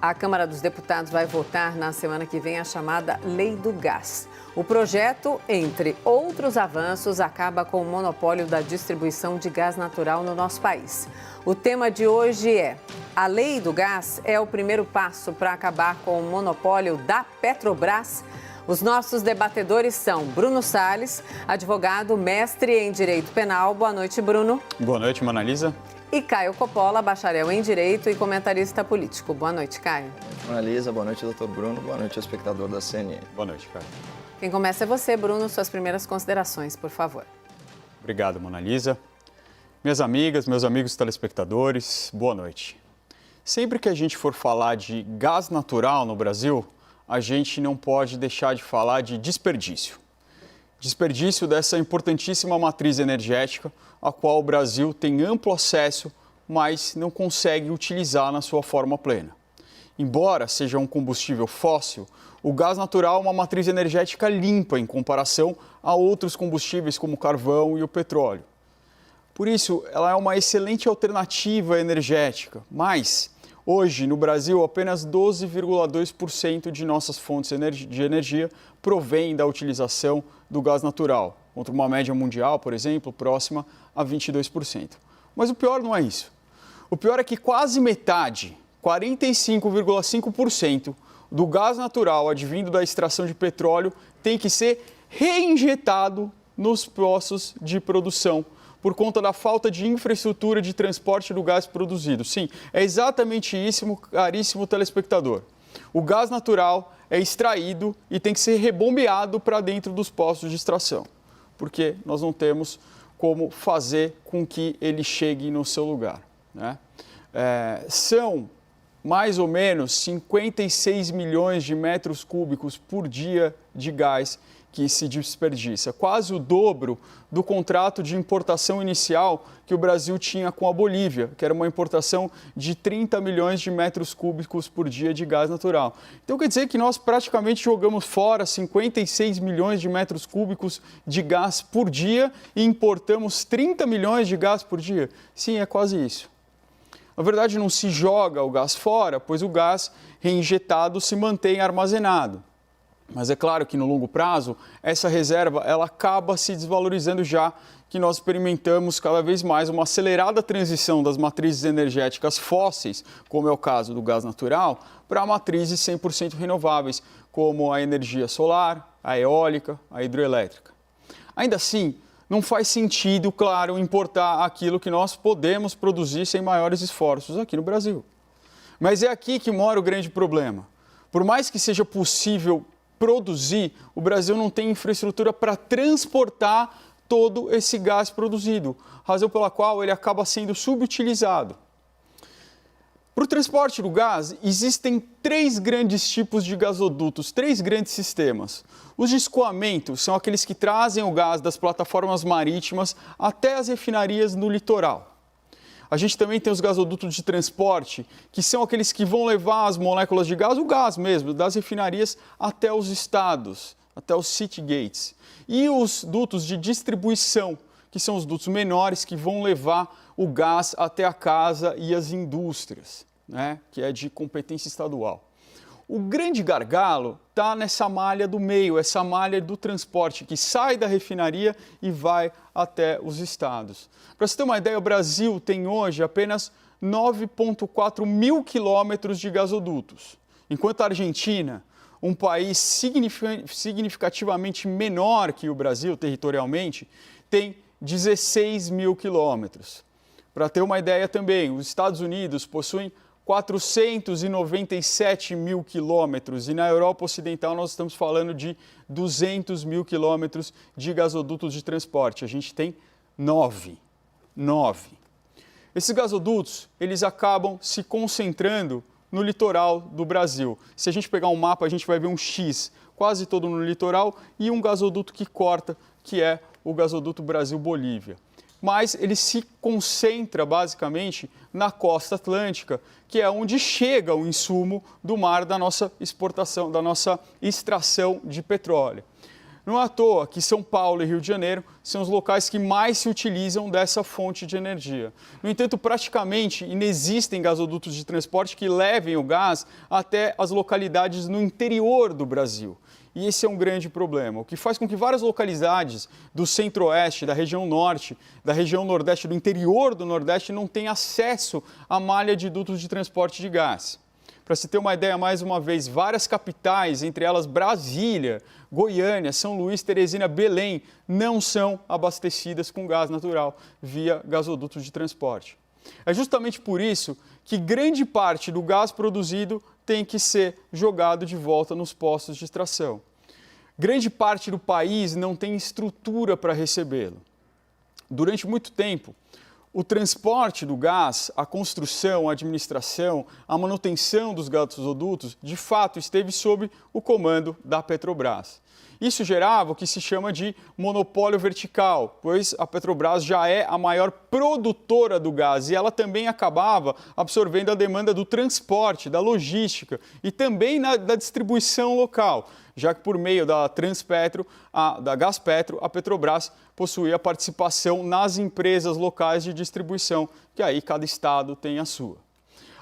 A Câmara dos Deputados vai votar na semana que vem a chamada Lei do Gás. O projeto, entre outros avanços, acaba com o monopólio da distribuição de gás natural no nosso país. O tema de hoje é: a Lei do Gás é o primeiro passo para acabar com o monopólio da Petrobras? Os nossos debatedores são Bruno Salles, advogado, mestre em Direito Penal. Boa noite, Bruno. Boa noite, Mona Lisa. E Caio Coppola, bacharel em Direito e comentarista político. Boa noite, Caio. Mona Lisa, boa noite, doutor Bruno. Boa noite, ao espectador da CNN. Boa noite, Caio. Quem começa é você, Bruno. Suas primeiras considerações, por favor. Obrigado, Mona Lisa. Minhas amigas, meus amigos telespectadores, boa noite. Sempre que a gente for falar de gás natural no Brasil, a gente não pode deixar de falar de desperdício. Desperdício dessa importantíssima matriz energética, a qual o Brasil tem amplo acesso, mas não consegue utilizar na sua forma plena. Embora seja um combustível fóssil, o gás natural é uma matriz energética limpa em comparação a outros combustíveis como o carvão e o petróleo. Por isso, ela é uma excelente alternativa energética, mas hoje, no Brasil, apenas 12,2% de nossas fontes de energia provém da utilização do gás natural, contra uma média mundial, por exemplo, próxima a 22%. Mas o pior não é isso. O pior é que quase metade, 45,5%, do gás natural advindo da extração de petróleo tem que ser reinjetado nos poços de produção, por conta da falta de infraestrutura de transporte do gás produzido. Sim, é exatamente isso, caríssimo telespectador. O gás natural é extraído e tem que ser rebombeado para dentro dos postos de extração, porque nós não temos como fazer com que ele chegue no seu lugar, né? São mais ou menos 56 milhões de metros cúbicos por dia de gás que se desperdiça, quase o dobro do contrato de importação inicial que o Brasil tinha com a Bolívia, que era uma importação de 30 milhões de metros cúbicos por dia de gás natural. Então quer dizer que nós praticamente jogamos fora 56 milhões de metros cúbicos de gás por dia e importamos 30 milhões de gás por dia? Sim, é quase isso. Na verdade, não se joga o gás fora, pois o gás reinjetado se mantém armazenado. Mas é claro que no longo prazo, essa reserva ela acaba se desvalorizando, já que nós experimentamos cada vez mais uma acelerada transição das matrizes energéticas fósseis, como é o caso do gás natural, para matrizes 100% renováveis, como a energia solar, a eólica, a hidroelétrica. Ainda assim, não faz sentido, claro, importar aquilo que nós podemos produzir sem maiores esforços aqui no Brasil. Mas é aqui que mora o grande problema. Por mais que seja possível produzir, o Brasil não tem infraestrutura para transportar todo esse gás produzido, razão pela qual ele acaba sendo subutilizado. Para o transporte do gás, existem três grandes tipos de gasodutos, três grandes sistemas. Os de escoamento são aqueles que trazem o gás das plataformas marítimas até as refinarias no litoral. A gente também tem os gasodutos de transporte, que são aqueles que vão levar as moléculas de gás, o gás mesmo, das refinarias até os estados, até os city gates. E os dutos de distribuição, que são os dutos menores que vão levar o gás até a casa e as indústrias, né, que é de competência estadual. O grande gargalo está nessa malha do meio, essa malha do transporte que sai da refinaria e vai até os estados. Para você ter uma ideia, o Brasil tem hoje apenas 9,4 mil quilômetros de gasodutos, enquanto a Argentina, um país significativamente menor que o Brasil territorialmente, tem 16 mil quilômetros. Para ter uma ideia também, os Estados Unidos possuem 497 mil quilômetros e na Europa Ocidental nós estamos falando de 200 mil quilômetros de gasodutos de transporte. A gente tem 9. Esses gasodutos, eles acabam se concentrando no litoral do Brasil. Se a gente pegar um mapa, a gente vai ver um X quase todo no litoral e um gasoduto que corta, que é o gasoduto Brasil-Bolívia. Mas ele se concentra basicamente na costa atlântica, que é onde chega o insumo do mar da nossa exportação, da nossa extração de petróleo. Não é à toa que São Paulo e Rio de Janeiro são os locais que mais se utilizam dessa fonte de energia. No entanto, praticamente inexistem gasodutos de transporte que levem o gás até as localidades no interior do Brasil. E esse é um grande problema, o que faz com que várias localidades do centro-oeste, da região norte, da região nordeste, do interior do nordeste, não tenham acesso à malha de dutos de transporte de gás. Para se ter uma ideia, mais uma vez, várias capitais, entre elas Brasília, Goiânia, São Luís, Teresina, Belém, não são abastecidas com gás natural via gasodutos de transporte. É justamente por isso que grande parte do gás produzido tem que ser jogado de volta nos postos de extração. Grande parte do país não tem estrutura para recebê-lo. Durante muito tempo, o transporte do gás, a construção, a administração, a manutenção dos gasodutos, de fato, esteve sob o comando da Petrobras. Isso gerava o que se chama de monopólio vertical, pois a Petrobras já é a maior produtora do gás e ela também acabava absorvendo a demanda do transporte, da logística e também da distribuição local, já que por meio da Transpetro, da Gaspetro, a Petrobras possuía participação nas empresas locais de distribuição, que aí cada estado tem a sua.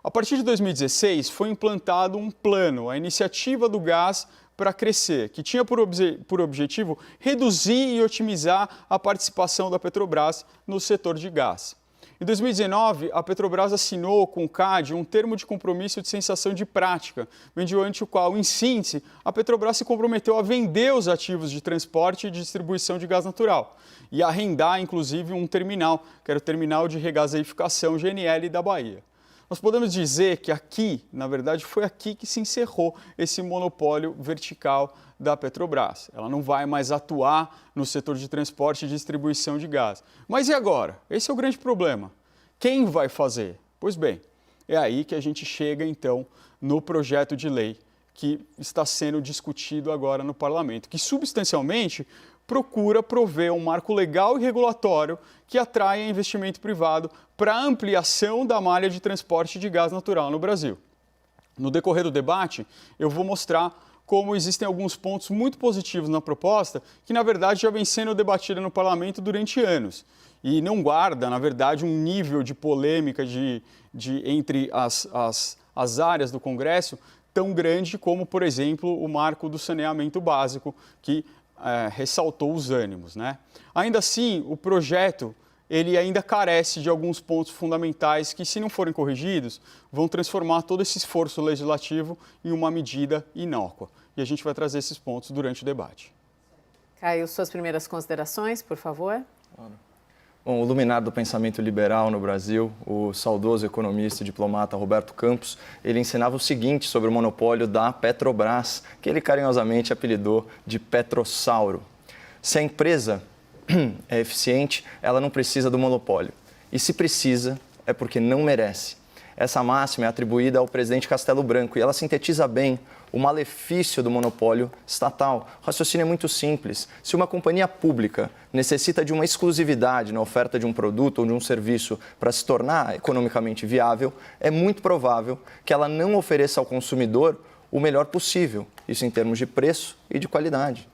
A partir de 2016 foi implantado um plano, a Iniciativa do Gás para Crescer, que tinha por objetivo reduzir e otimizar a participação da Petrobras no setor de gás. Em 2019, a Petrobras assinou com o CAD um termo de compromisso de cessação de prática, mediante o qual, em síntese, a Petrobras se comprometeu a vender os ativos de transporte e distribuição de gás natural e arrendar, inclusive, um terminal, que era o Terminal de Regaseificação GNL da Bahia. Nós podemos dizer que aqui, na verdade, foi aqui que se encerrou esse monopólio vertical da Petrobras. Ela não vai mais atuar no setor de transporte e distribuição de gás. Mas e agora? Esse é o grande problema. Quem vai fazer? Pois bem, é aí que a gente chega, então, no projeto de lei que está sendo discutido agora no Parlamento, que substancialmente procura prover um marco legal e regulatório que atraia investimento privado para a ampliação da malha de transporte de gás natural no Brasil. No decorrer do debate, eu vou mostrar como existem alguns pontos muito positivos na proposta que, na verdade, já vem sendo debatida no Parlamento durante anos e não guarda, na verdade, um nível de polêmica entre as áreas do Congresso tão grande como, por exemplo, o marco do saneamento básico, que ressaltou os ânimos, né? Ainda assim, o projeto ele ainda carece de alguns pontos fundamentais que, se não forem corrigidos, vão transformar todo esse esforço legislativo em uma medida inócua. E a gente vai trazer esses pontos durante o debate. Caio, suas primeiras considerações, por favor. Bom, o luminar do pensamento liberal no Brasil, o saudoso economista e diplomata Roberto Campos, ele ensinava o seguinte sobre o monopólio da Petrobras, que ele carinhosamente apelidou de Petrossauro. Se a empresa é eficiente, ela não precisa do monopólio. E se precisa, é porque não merece. Essa máxima é atribuída ao presidente Castelo Branco e ela sintetiza bem o malefício do monopólio estatal. O raciocínio é muito simples. Se uma companhia pública necessita de uma exclusividade na oferta de um produto ou de um serviço para se tornar economicamente viável, é muito provável que ela não ofereça ao consumidor o melhor possível, isso em termos de preço e de qualidade.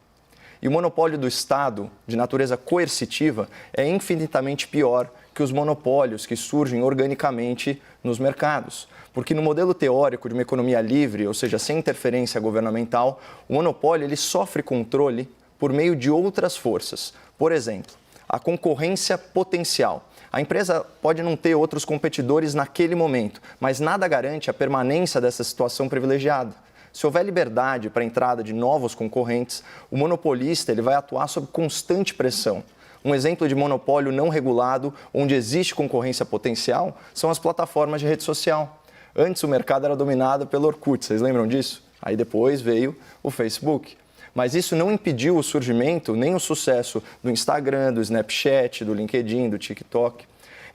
E o monopólio do Estado, de natureza coercitiva, é infinitamente pior que os monopólios que surgem organicamente nos mercados. Porque no modelo teórico de uma economia livre, ou seja, sem interferência governamental, o monopólio ele sofre controle por meio de outras forças. Por exemplo, a concorrência potencial. A empresa pode não ter outros competidores naquele momento, mas nada garante a permanência dessa situação privilegiada. Se houver liberdade para a entrada de novos concorrentes, o monopolista ele vai atuar sob constante pressão. Um exemplo de monopólio não regulado, onde existe concorrência potencial, são as plataformas de rede social. Antes o mercado era dominado pelo Orkut, vocês lembram disso? Aí depois veio o Facebook. Mas isso não impediu o surgimento nem o sucesso do Instagram, do Snapchat, do LinkedIn, do TikTok.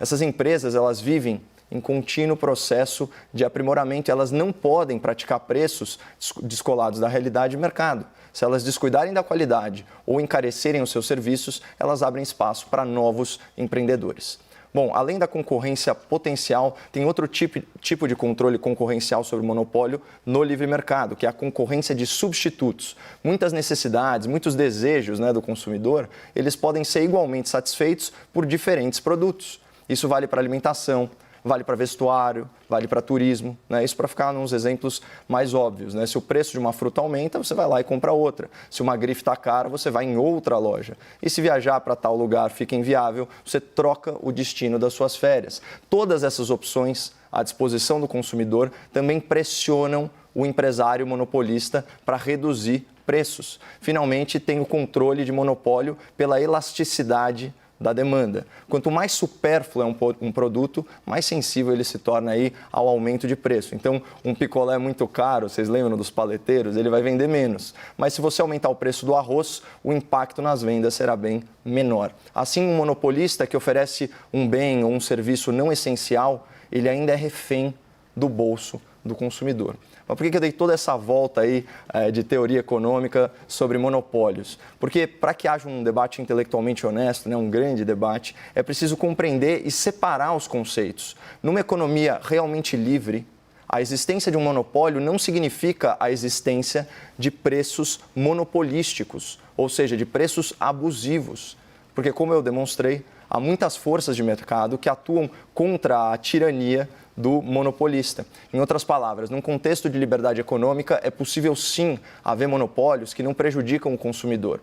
Essas empresas elas vivem em contínuo processo de aprimoramento. Elas não podem praticar preços descolados da realidade do mercado. Se elas descuidarem da qualidade ou encarecerem os seus serviços, elas abrem espaço para novos empreendedores. Bom, além da concorrência potencial, tem outro tipo de controle concorrencial sobre o monopólio no livre mercado, que é a concorrência de substitutos. Muitas necessidades, muitos desejos, né, do consumidor, eles podem ser igualmente satisfeitos por diferentes produtos. Isso vale para alimentação, vale para vestuário, vale para turismo, né? Isso para ficar nos exemplos mais óbvios, né? Se o preço de uma fruta aumenta, você vai lá e compra outra. Se uma grife está cara, você vai em outra loja. E se viajar para tal lugar fica inviável, você troca o destino das suas férias. Todas essas opções à disposição do consumidor também pressionam o empresário monopolista para reduzir preços. Finalmente, tem o controle de monopólio pela elasticidade da demanda. Quanto mais supérfluo é um produto, mais sensível ele se torna aí ao aumento de preço. Então, um picolé muito caro, vocês lembram dos paleteiros, ele vai vender menos. Mas se você aumentar o preço do arroz, o impacto nas vendas será bem menor. Assim, um monopolista que oferece um bem ou um serviço não essencial, ele ainda é refém do bolso do consumidor. Mas por que eu dei toda essa volta aí de teoria econômica sobre monopólios? Porque para que haja um debate intelectualmente honesto, né, um grande debate, é preciso compreender e separar os conceitos. Numa economia realmente livre, a existência de um monopólio não significa a existência de preços monopolísticos, ou seja, de preços abusivos. Porque, como eu demonstrei, há muitas forças de mercado que atuam contra a tirania do monopolista. Em outras palavras, num contexto de liberdade econômica, é possível sim haver monopólios que não prejudicam o consumidor.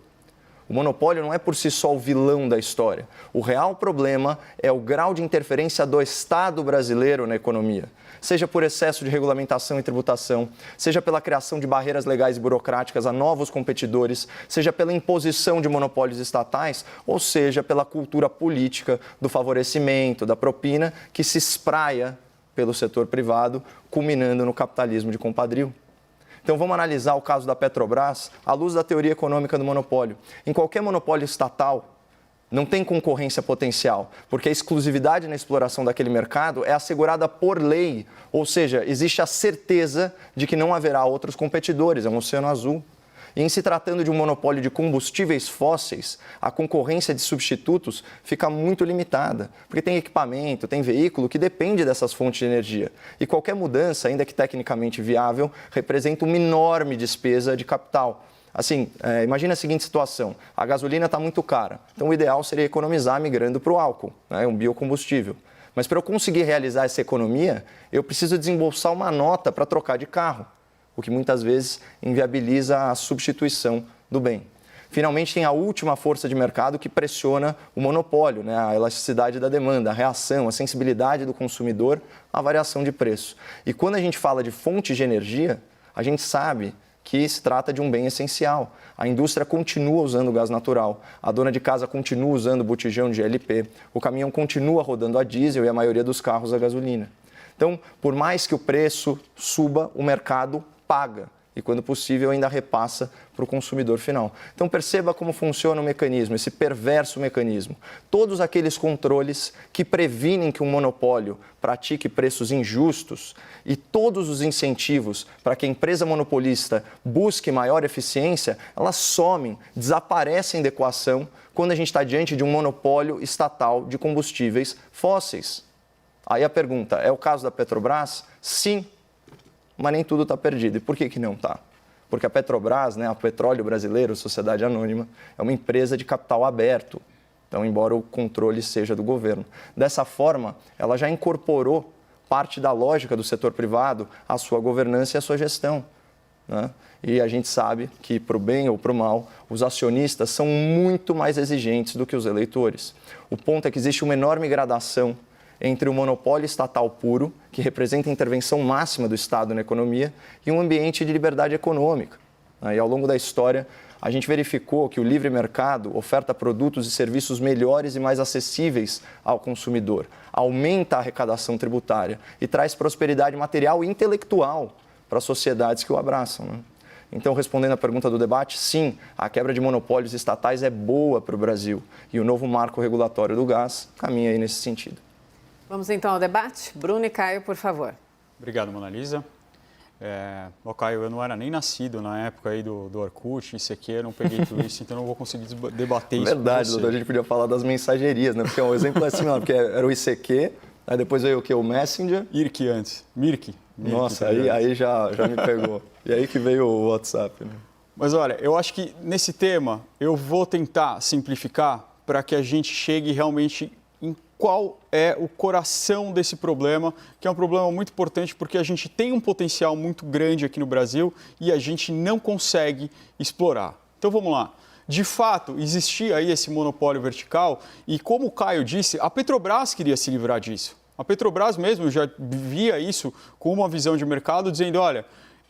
O monopólio não é por si só o vilão da história. O real problema é o grau de interferência do Estado brasileiro na economia, seja por excesso de regulamentação e tributação, seja pela criação de barreiras legais e burocráticas a novos competidores, seja pela imposição de monopólios estatais, ou seja pela cultura política do favorecimento, da propina, que se espraia pelo setor privado, culminando no capitalismo de compadrio. Então vamos analisar o caso da Petrobras à luz da teoria econômica do monopólio. Em qualquer monopólio estatal, não tem concorrência potencial, porque a exclusividade na exploração daquele mercado é assegurada por lei, ou seja, existe a certeza de que não haverá outros competidores, é um oceano azul. E em se tratando de um monopólio de combustíveis fósseis, a concorrência de substitutos fica muito limitada, porque tem equipamento, tem veículo que depende dessas fontes de energia. E qualquer mudança, ainda que tecnicamente viável, representa uma enorme despesa de capital. Assim, imagina a seguinte situação, a gasolina está muito cara, então o ideal seria economizar migrando para o álcool, né, um biocombustível. Mas para eu conseguir realizar essa economia, eu preciso desembolsar uma nota para trocar de carro, o que muitas vezes inviabiliza a substituição do bem. Finalmente, tem a última força de mercado que pressiona o monopólio, né? A elasticidade da demanda, a reação, a sensibilidade do consumidor à variação de preço. E quando a gente fala de fontes de energia, a gente sabe que se trata de um bem essencial. A indústria continua usando gás natural, a dona de casa continua usando botijão de LP, o caminhão continua rodando a diesel e a maioria dos carros a gasolina. Então, por mais que o preço suba, o mercado paga e, quando possível, ainda repassa para o consumidor final. Então, perceba como funciona o mecanismo, esse perverso mecanismo. Todos aqueles controles que previnem que um monopólio pratique preços injustos e todos os incentivos para que a empresa monopolista busque maior eficiência, elas somem, desaparecem da equação quando a gente está diante de um monopólio estatal de combustíveis fósseis. Aí a pergunta, é o caso da Petrobras? Sim. Mas nem tudo está perdido. E por que não está? Porque a Petrobras, né, a Petróleo Brasileiro, Sociedade Anônima, é uma empresa de capital aberto. Então, embora o controle seja do governo. Dessa forma, ela já incorporou parte da lógica do setor privado à sua governança e à sua gestão, né? E a gente sabe que, para o bem ou para o mal, os acionistas são muito mais exigentes do que os eleitores. O ponto é que existe uma enorme gradação entre o monopólio estatal puro, que representa a intervenção máxima do Estado na economia, e um ambiente de liberdade econômica. E ao longo da história, a gente verificou que o livre mercado oferta produtos e serviços melhores e mais acessíveis ao consumidor, aumenta a arrecadação tributária e traz prosperidade material e intelectual para as sociedades que o abraçam, né? Então, respondendo à pergunta do debate, sim, a quebra de monopólios estatais é boa para o Brasil e o novo marco regulatório do gás caminha aí nesse sentido. Vamos então ao debate. Bruno e Caio, por favor. Obrigado, Mona Lisa. Caio, eu não era nem nascido na época aí do Orkut, ICQ, eu não peguei tudo isso, então não vou conseguir debater isso. Verdade, doutor, a gente podia falar das mensagerias, né? Porque um exemplo é assim, porque era o ICQ, aí depois veio o quê? O Messenger. IRC antes. Mirk. Nossa, aí já me pegou. E aí que veio o WhatsApp, né? Mas olha, eu acho que nesse tema eu vou tentar simplificar para que a gente chegue realmente em qual é o coração desse problema, que é um problema muito importante porque a gente tem um potencial muito grande aqui no Brasil e a gente não consegue explorar. Então vamos lá. De fato, existia aí esse monopólio vertical e, como o Caio disse, a Petrobras queria se livrar disso. A Petrobras mesmo já via isso com uma visão de mercado, dizendo, olha,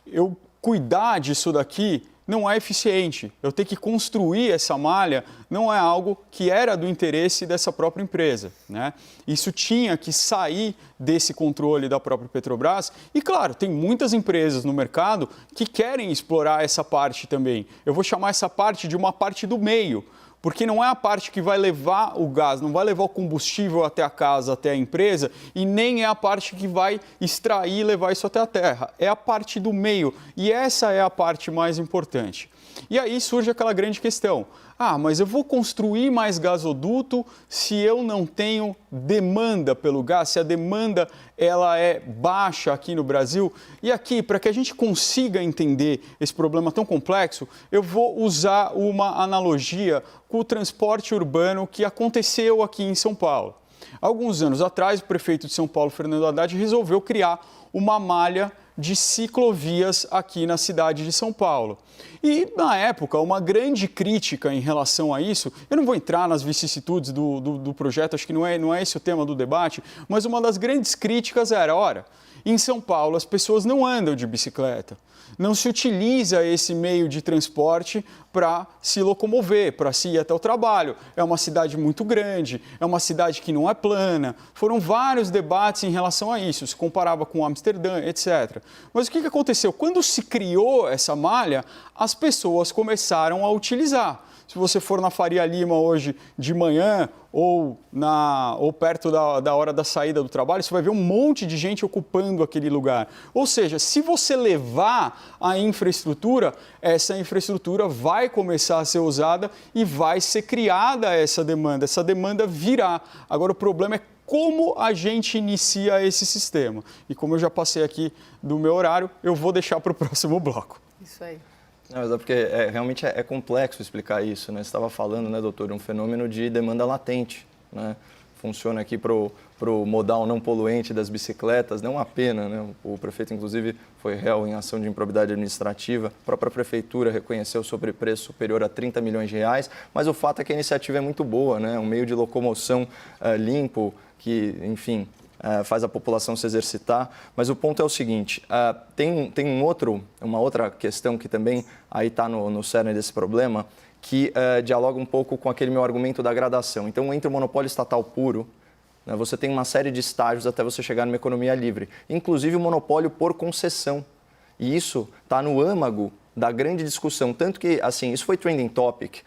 eu cuidar disso daqui não é eficiente. Eu ter que construir essa malha não é algo que era do interesse dessa própria empresa, né? Isso tinha que sair desse controle da própria Petrobras. E, claro, tem muitas empresas no mercado que querem explorar essa parte também. Eu vou chamar essa parte de uma parte do meio, porque não é a parte que vai levar o gás, não vai levar o combustível até a casa, até a empresa, e nem é a parte que vai extrair e levar isso até a terra. É a parte do meio, e essa é a parte mais importante. E aí surge aquela grande questão. Mas eu vou construir mais gasoduto se eu não tenho demanda pelo gás, se a demanda ela é baixa aqui no Brasil. E aqui, para que a gente consiga entender esse problema tão complexo, eu vou usar uma analogia com o transporte urbano que aconteceu aqui em São Paulo. Alguns anos atrás, o prefeito de São Paulo, Fernando Haddad, resolveu criar uma malha de ciclovias aqui na cidade de São Paulo. E, na época, uma grande crítica em relação a isso, eu não vou entrar nas vicissitudes do projeto, acho que não é esse o tema do debate, mas uma das grandes críticas era, ora, em São Paulo as pessoas não andam de bicicleta, não se utiliza esse meio de transporte para se locomover, para se ir até o trabalho. É uma cidade muito grande, é uma cidade que não é plana. Foram vários debates em relação a isso, se comparava com Amsterdã, etc. Mas o que aconteceu? Quando se criou essa malha, as pessoas começaram a utilizar. Se você for na Faria Lima hoje de manhã ou perto da hora da saída do trabalho, você vai ver um monte de gente ocupando aquele lugar. Ou seja, se você levar a infraestrutura, essa infraestrutura vai começar a ser usada e vai ser criada essa demanda virá. Agora o problema é como a gente inicia esse sistema. E como eu já passei aqui do meu horário, eu vou deixar para o próximo bloco. Isso aí. Não, mas é porque realmente é complexo explicar isso, né? Você estava falando, né, doutor, um fenômeno de demanda latente, né? Funciona aqui para o modal não poluente das bicicletas, não é uma pena, né? O prefeito, inclusive, foi réu em ação de improbidade administrativa, a própria prefeitura reconheceu sobrepreço superior a 30 milhões de reais, mas o fato é que a iniciativa é muito boa, né? Um meio de locomoção limpo, que, enfim, faz a população se exercitar, mas o ponto é o seguinte, tem uma outra questão que também aí está no cerne desse problema, que dialoga um pouco com aquele meu argumento da gradação. Então, entre o monopólio estatal puro, né, você tem uma série de estágios até você chegar numa economia livre, inclusive o monopólio por concessão, e isso está no âmago da grande discussão, tanto que, assim, isso foi trending topic,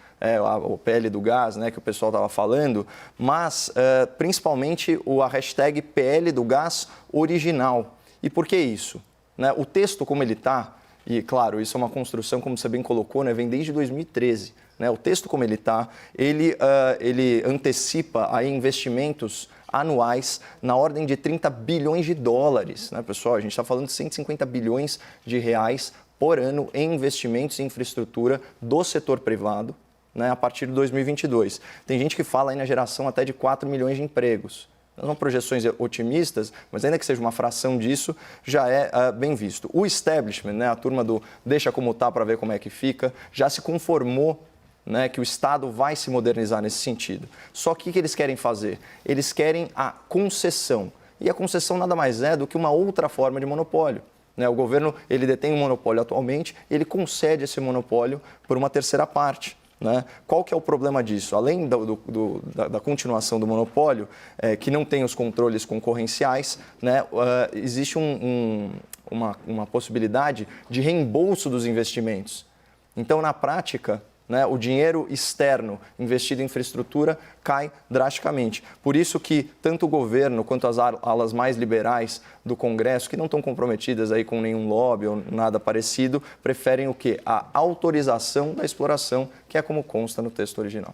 o PL do gás, né, que o pessoal estava falando, mas principalmente a hashtag PL do gás original. E por que isso? Né, o texto como ele está, e claro, isso é uma construção, como você bem colocou, né, vem desde 2013. Né, o texto como ele está, ele antecipa aí investimentos anuais na ordem de 30 bilhões de dólares. Né, pessoal, a gente está falando de 150 bilhões de reais por ano em investimentos em infraestrutura do setor privado, né, a partir de 2022. Tem gente que fala aí na geração até de 4 milhões de empregos. Não são projeções otimistas, mas ainda que seja uma fração disso, já é bem visto. O establishment, né, a turma do deixa como está para ver como é que fica, já se conformou, né, que o Estado vai se modernizar nesse sentido. Só que o que eles querem fazer? Eles querem a concessão. E a concessão nada mais é do que uma outra forma de monopólio. O governo ele detém um monopólio atualmente e ele concede esse monopólio por uma terceira parte. Né? Qual que é o problema disso? Além da continuação do monopólio, que não tem os controles concorrenciais, né, existe uma possibilidade de reembolso dos investimentos. Então, na prática, né, o dinheiro externo investido em infraestrutura cai drasticamente. Por isso que tanto o governo quanto as alas mais liberais do Congresso, que não estão comprometidas aí com nenhum lobby ou nada parecido, preferem o quê? A autorização da exploração, que é como consta no texto original.